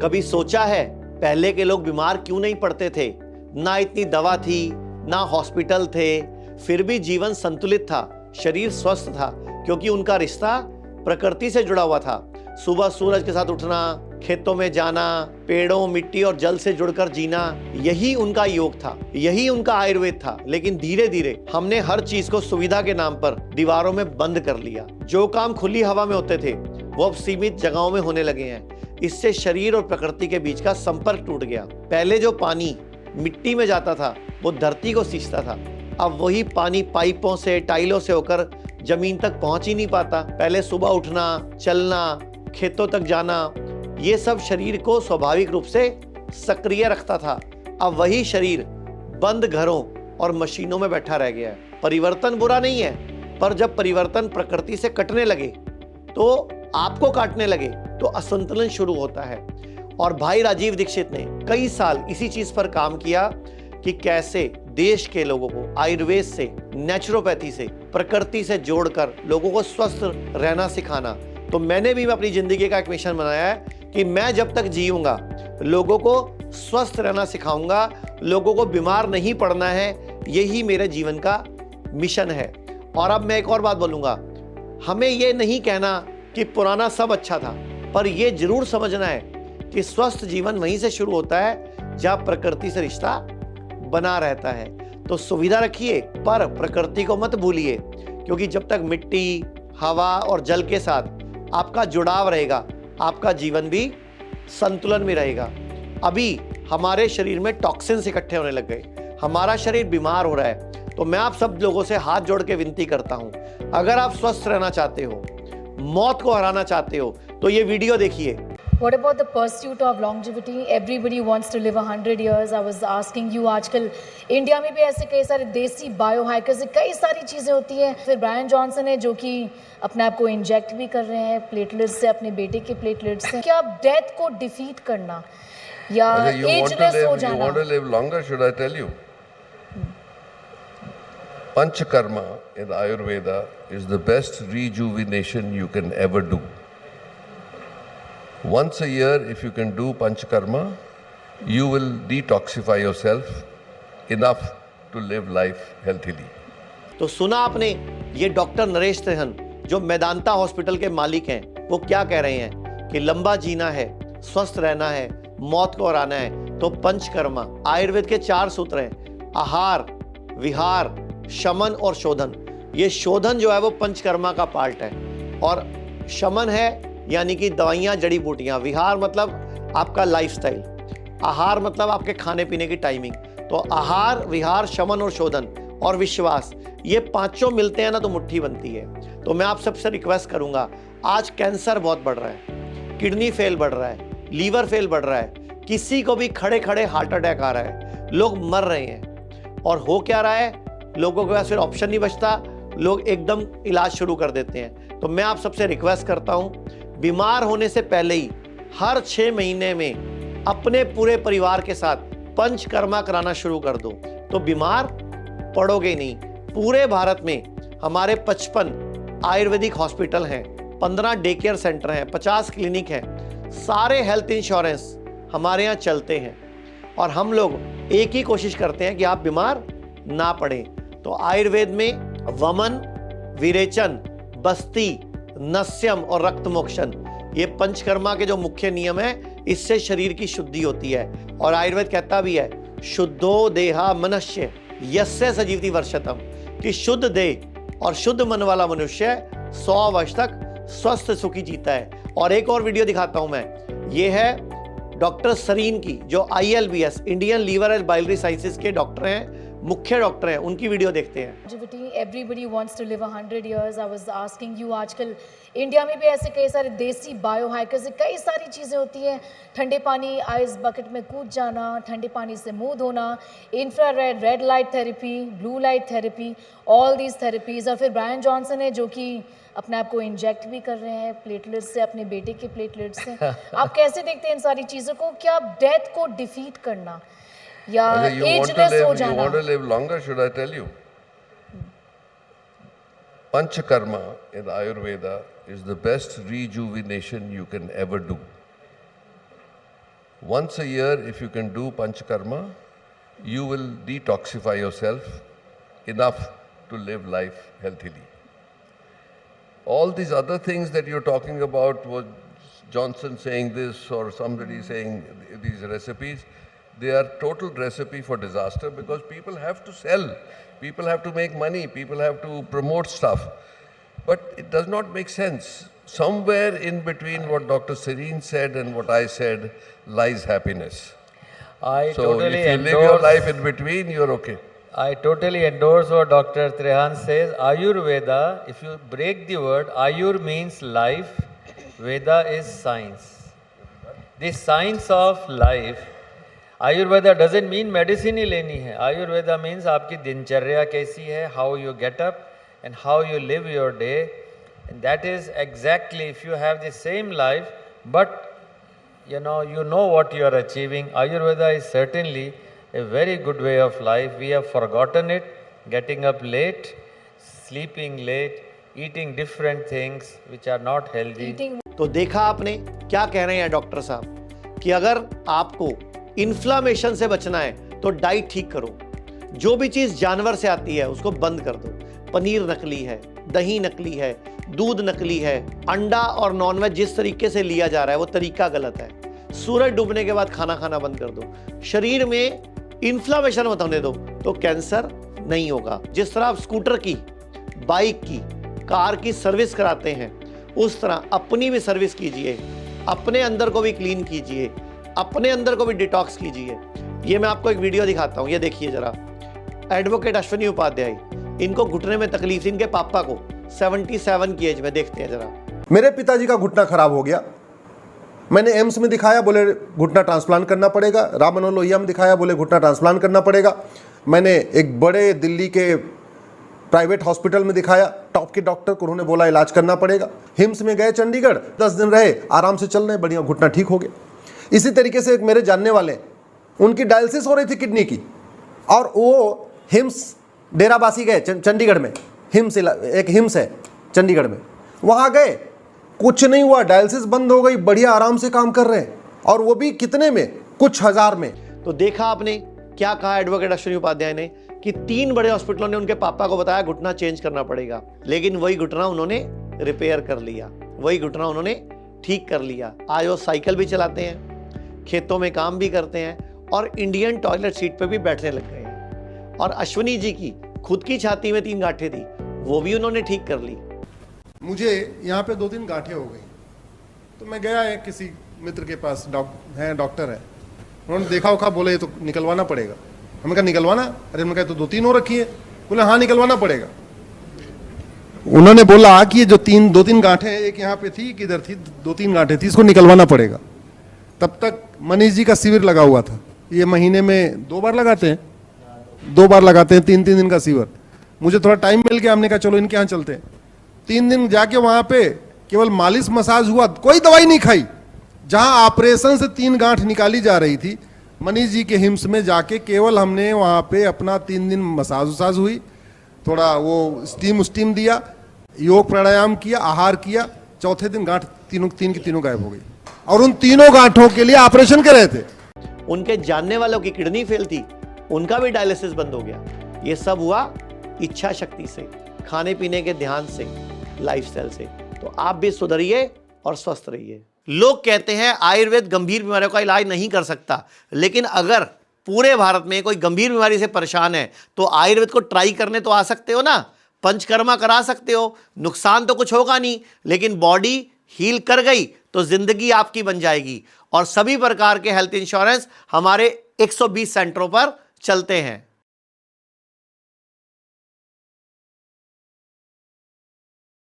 कभी सोचा है पहले के लोग बीमार क्यों नहीं पड़ते थे? ना इतनी दवा थी, ना हॉस्पिटल थे, फिर भी जीवन संतुलित था, शरीर स्वस्थ था, क्योंकि उनका रिश्ता प्रकृति से जुड़ा हुआ था। सुबह सूरज के साथ उठना, खेतों में जाना, पेड़ों, मिट्टी और जल से जुड़कर जीना, यही उनका योग था, यही उनका आयुर्वेद था। लेकिन धीरे धीरे हमने हर चीज को सुविधा के नाम पर दीवारों में बंद कर लिया। जो काम खुली हवा में होते थे वो अब सीमित जगहों में होने लगे हैं। इससे शरीर और प्रकृति के बीच का संपर्क टूट गया। पहले जो पानी मिट्टी में जाता था वो धरती को सींचता था, अब वही पानी पाइपों से, टाइलों से होकर जमीन तक पहुंच ही नहीं पाता। पहले सुबह उठना, चलना, खेतों तक जाना, ये सब शरीर को स्वाभाविक रूप से सक्रिय रखता था। अब वही शरीर बंद घरों और मशीनों में बैठा रह गया है। परिवर्तन बुरा नहीं है, पर जब परिवर्तन प्रकृति से कटने लगे, तो आपको काटने लगे, तो असंतुलन शुरू होता है। और भाई राजीव दीक्षित ने कई साल इसी चीज पर काम किया कि कैसे देश के लोगों को आयुर्वेद से, नेचुरोपैथी से, प्रकृति से जोड़कर लोगों को स्वस्थ रहना सिखाना। तो मैंने भी अपनी जिंदगी का एक मिशन बनाया है कि मैं जब तक जीऊंगा लोगों को स्वस्थ रहना सिखाऊंगा, लोगों को बीमार नहीं पड़ना है। यही मेरे जीवन का मिशन है। और अब मैं एक और बात बोलूंगा, हमें यह नहीं कहना कि पुराना सब अच्छा था, पर यह जरूर समझना है कि स्वस्थ जीवन वहीं से शुरू होता है जहां प्रकृति से रिश्ता बना रहता है। तो सुविधा रखिए, पर प्रकृति को मत भूलिए, क्योंकि जब तक मिट्टी, हवा और जल के साथ आपका जुड़ाव रहेगा, आपका जीवन भी संतुलन में रहेगा। अभी हमारे शरीर में टॉक्सिन्स इकट्ठे होने लग गए, हमारा शरीर बीमार हो रहा है। तो मैं आप सब लोगों से हाथ जोड़ के विनती करता हूं, अगर आप स्वस्थ रहना चाहते हो, मौत को हराना चाहते हो, तो ये वीडियो देखिए। What about the pursuit of longevity? Everybody wants to live 100 years. I was asking you, आजकल इंडिया में भी ऐसे कई सारे देसी बायो हैकर्स से कई सारी चीज़ें होती हैं। फिर ब्रायन जॉनसन है जो कि अपने आप को इंजेक्ट भी कर रहे हैं प्लेटलेट्स से, अपने बेटे के प्लेटलेट्स से। क्या डेथ को डिफीट करना या एजलेस हो जाना? You want to live longer, should I tell you? Panchakarma in Ayurveda is the best rejuvenation you can ever do. Once a year, if you can do Panchakarma, you will detoxify yourself enough to live life healthily. तो सुना आपने, ये doctor Naresh Trehan जो Medanta hospital के मालिक हैं, वो क्या कह रहे हैं कि लंबा जीना है, स्वस्थ रहना है, मौत को हराना है, तो पंचकर्मा आयुर्वेद के 4 सूत्र हैं: आहार, विहार, शमन और शोधन। ये शोधन जो है वो पंचकर्मा का पार्ट है, और शमन है यानी कि दवाइयाँ, जड़ी बूटियाँ। विहार मतलब आपका लाइफस्टाइल, आहार मतलब आपके खाने पीने की टाइमिंग। तो आहार, विहार, शमन और शोधन और विश्वास, ये पांचों मिलते हैं ना तो मुट्ठी बनती है। तो मैं आप सबसे रिक्वेस्ट करूंगा, आज कैंसर बहुत बढ़ रहा है, किडनी फेल बढ़ रहा है, लीवर फेल बढ़ रहा है, किसी को भी खड़े खड़े हार्ट अटैक आ रहा है, लोग मर रहे हैं। और हो क्या रहा है, लोगों के पास फिर ऑप्शन नहीं बचता, लोग एकदम इलाज शुरू कर देते हैं। तो मैं आप सबसे रिक्वेस्ट करता हूं, बीमार होने से पहले ही हर 6 महीने में अपने पूरे परिवार के साथ पंचकर्मा कराना शुरू कर दो, तो बीमार पड़ोगे नहीं। पूरे भारत में हमारे 55 आयुर्वेदिक हॉस्पिटल हैं, 15 डे केयर सेंटर हैं, 50 क्लिनिक हैं, सारे हेल्थ इंश्योरेंस हमारे यहाँ चलते हैं। और हम लोग एक ही कोशिश करते हैं कि आप बीमार ना पड़े। तो आयुर्वेद में वमन, विरेचन, बस्ती, नस्यम और रक्त मोक्षण, ये पंचकर्मा के जो मुख्य नियम है, इससे शरीर की शुद्धि होती है। और आयुर्वेद कहता भी है, शुद्धो देहा मनस्य यस्य सजीवति वर्षतम, कि शुद्ध देह और शुद्ध मन वाला मनुष्य 100 वर्ष तक स्वस्थ सुखी जीता है। और एक और वीडियो दिखाता हूं मैं, ये है डॉक्टर सरीन की, जो ILBS Indian liver and biliary sciences के डॉक्टर हैं, मुख्य डॉक्टर हैं, उनकी वीडियो देखते हैं। Everybody wants to live 100 years. I was asking you, आजकल इंडिया में भी ऐसे कई सारे देसी बायो हैकर्स से कई सारी चीज़ें होती हैं। ठंडे पानी आइस बकेट में कूद जाना, ठंडे पानी से मुंह धोना, infrared, red light therapy, blue light therapy, all these therapies. और फिर ब्रायन जॉनसन है जो कि अपने आप को इंजेक्ट भी कर रहे हैं प्लेटलेट्स से, अपने बेटे के प्लेटलेट्स से। आप कैसे देखते हैं इन सारी चीज़ों को? क्या डेथ को डिफीट करना या एजलेस हो जाना? You want to live longer, should I tell you? Panchakarma in Ayurveda is the best rejuvenation you can ever do. Once a year, if you can do Panchakarma, you will detoxify yourself enough to live life healthily. All these other things that you're talking about, was Johnson saying this or somebody saying these recipes, they are total recipe for disaster, because people have to sell, people have to make money, people have to promote stuff. But it does not make sense. Somewhere in between what Dr. Serene said and what I said lies happiness. I So totally if you live your endorse. life in between, you're okay. I totally endorse what Dr. Trehan says. Ayurveda, if you break the word, Ayur means life, Veda is science. The science of life, Ayurveda doesn't mean medicine ही लेनी है. Ayurveda means आपकी दिनचर्या कैसी है, how you get up and how you live your day. And that is exactly, if you have the same life, but you know what you are achieving. Ayurveda is certainly a very good way of life. We have forgotten it, getting up late, sleeping late, eating different things which are not healthy. Eating तो देखा आपने क्या कह रहे हैं doctor साहब कि अगर आपको इन्फ्लामेशन से बचना है तो डाइट ठीक करो, जो भी चीज जानवर से आती है उसको बंद कर दो। पनीर नकली है, दही नकली है, दूध नकली है, अंडा और नॉनवेज जिस तरीके से लिया जा रहा है वो तरीका गलत है। सूरज डूबने के बाद खाना खाना बंद कर दो। शरीर में इन्फ्लामेशन मत होने दो तो कैंसर नहीं होगा। जिस तरह आप स्कूटर की, बाइक की, कार की सर्विस कराते हैं, उस तरह अपनी भी सर्विस कीजिए, अपने अंदर को भी क्लीन कीजिए, अपने अंदर को भी डिटॉक्स कीजिए। ये मैं आपको एक वीडियो दिखाता हूँ, ये देखिए जरा। एडवोकेट अश्विनी उपाध्याय, इनको घुटने में तकलीफ थी, इनके पापा को 77 की एज में, देखते हैं जरा। मेरे पिताजी का घुटना खराब हो गया, मैंने एम्स में दिखाया, बोले घुटना ट्रांसप्लांट करना पड़ेगा। राम मनोहर लोहिया में दिखाया, बोले घुटना ट्रांसप्लांट करना पड़ेगा। मैंने एक बड़े दिल्ली के प्राइवेट हॉस्पिटल में दिखाया, टॉप के डॉक्टर को, उन्होंने बोला इलाज करना पड़ेगा। हिम्स में गए चंडीगढ़, 10 दिन रहे, आराम से चल रहे, बढ़िया, घुटना ठीक हो गया। इसी तरीके से एक मेरे जानने वाले, उनकी डायलिसिस हो रही थी किडनी की, और वो हिम्स डेराबासी गए चंडीगढ़ में, हिम्स एक हिम्स है चंडीगढ़ में, वहाँ गए, कुछ नहीं हुआ, डायलिसिस बंद हो गई, बढ़िया आराम से काम कर रहे हैं, और वो भी कितने में, कुछ हजार में। तो देखा आपने क्या कहा एडवोकेट अश्विनी उपाध्याय ने कि 3 बड़े हॉस्पिटलों ने उनके पापा को बताया घुटना चेंज करना पड़ेगा, लेकिन वही घुटना उन्होंने रिपेयर कर लिया, वही घुटना उन्होंने ठीक कर लिया। आज वो साइकिल भी चलाते हैं, खेतों में काम भी करते हैं, और इंडियन टॉयलेट सीट पे भी बैठने लग गए हैं। और अश्विनी जी की खुद की छाती में 3 गांठें थी, वो भी उन्होंने ठीक कर ली। मुझे यहाँ पे 2-3 गांठें हो गई, तो मैं गया है किसी मित्र के पास, डॉक्टर है, उन्होंने देखा उखा, बोले ये तो निकलवाना पड़ेगा। हमने कहा निकलवाना? अरे हमने कहा तो 2-3 हो रखी है। बोले हाँ निकलवाना पड़ेगा। उन्होंने बोला कि ये जो 2-3 गांठें, एक यहाँ पे थी, एक इधर थी, 2-3 गांठें थी, इसको निकलवाना पड़ेगा। तब तक मनीष जी का शिविर लगा हुआ था, ये महीने में 2 बार लगाते हैं, 2 बार लगाते हैं, 3-3 दिन का शिविर। मुझे थोड़ा टाइम मिल गया, हमने कहा चलो इनके यहाँ चलते हैं। 3 दिन जाके वहां पे केवल मालिश मसाज हुआ, कोई दवाई नहीं खाई। जहां ऑपरेशन से 3 गांठ निकाली जा रही थी, मनीष जी के हिम्स में जाके केवल हमने वहां पे अपना 3 दिन मसाज वसाज हुई, थोड़ा वो स्टीम दिया, योग प्राणायाम किया, आहार किया। चौथे दिन गांठ तीन की तीनों गायब हो गई, और उन 3 गांठों के लिए ऑपरेशन कर रहे थे। उनके जानने वालों की किडनी फेल थी, उनका भी डायलिसिस बंद हो गया। ये सब हुआ इच्छा शक्ति से, खाने पीने के ध्यान से, लाइफस्टाइल से। तो आप भी सुधरिए और स्वस्थ रहिए। लोग कहते हैं आयुर्वेद गंभीर बीमारियों का इलाज नहीं कर सकता, लेकिन अगर पूरे भारत में कोई गंभीर बीमारी से परेशान है तो आयुर्वेद को ट्राई करने तो आ सकते हो ना, पंचकर्मा करा सकते हो, नुकसान तो कुछ होगा नहीं, लेकिन बॉडी हील कर गई तो जिंदगी आपकी बन जाएगी। और सभी प्रकार के हेल्थ इंश्योरेंस हमारे 120 सेंटरों पर चलते हैं।